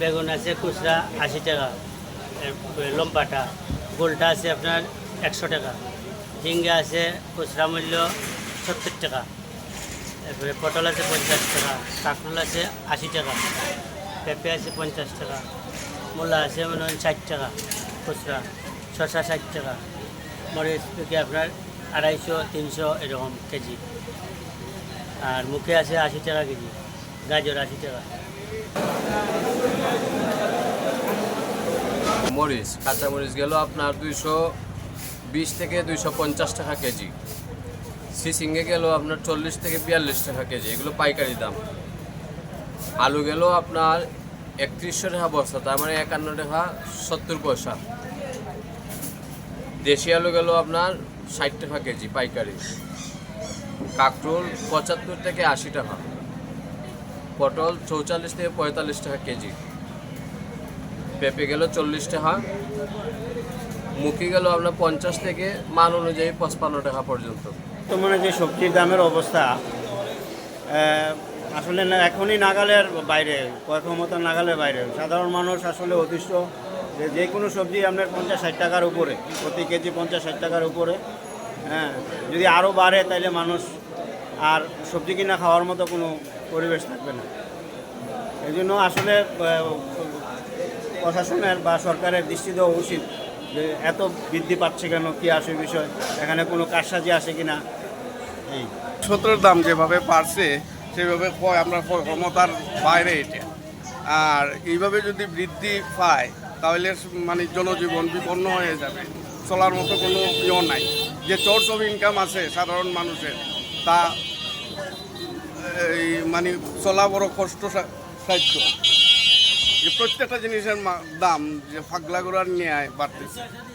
বেগুন আছে খুচরা 80 টাকা, লম্বাটা। গোলটা আছে আপনার 100 টাকা। ঝিঙ্গা আছে খুচরা মূল্য 70 টাকা। এরপরে পটল আছে 50 টাকা, কাঁকরোল আছে 80 টাকা, পেঁপে আছে 50 টাকা, মূলা আছে মনে হয় 60 টাকা খুচরা, শসা 60 টাকা, মরিচ থেকে আপনার 250 300 এরকম কেজি। আর মুখে আছে 80 টাকা কেজি, গাজর 80 টাকা। মরিচ, কাঁচা মরিচ গেল আপনার 220 থেকে 250 টাকা কেজি। সিসিঙ্গে গেল আপনার 40 থেকে 42 টাকা কেজি, এগুলো পাইকারি দাম। আলু গেল আপনার 3100 টাকা বস্তা, তার মানে 51 টাকা 70 পয়সা। দেশি আলু গেল আপনার 60 টাকা কেজি পাইকারি। কাঁকরোল 75 থেকে 80 টাকা, পটল 44 থেকে 45 টাকা কেজি, পেঁপে গেল 40 টাকা, মুখি গেল আপনার 50 থেকে মান অনুযায়ী 55 টাকা পর্যন্ত। বর্তমানে যে সবজির দামের অবস্থা আসলে এখনই নাগালের বাইরে, কয় ক্ষমতার নাগালের বাইরে। সাধারণ মানুষ আসলে অতিষ্ঠ যে কোনো সবজি আপনার 50-60 টাকার উপরে, প্রতি কেজি 50-60 টাকার উপরে। হ্যাঁ, যদি আরও বাড়ে তাহলে মানুষ আর সবজি কিনা খাওয়ার মতো কোনো পরিবেশ থাকবে না। এই জন্য আসলে প্রশাসনের বা সরকারের দৃষ্টি দেওয়া উচিত যে এত বৃদ্ধি পাচ্ছে কেন, কী আসে বিষয়, এখানে কোনো কারসাজি আসে কি না। এই সতের দাম যেভাবে পারছে সেভাবে আমরা ক্ষমতার বাইরে এটা। আর এইভাবে যদি বৃদ্ধি পায় তাহলে মানে জনজীবন বিপন্ন হয়ে যাবে, চলার মতো কোনো ইয়ে নাই। যে সোর্স অফ ইনকাম আছে সাধারণ মানুষের, তা এই মানে চলা বড় কষ্ট সাধ্য। যে প্রত্যেকটা জিনিসের দাম যে ফাগলা গোড়ার ন্যায় বাড়তেছে।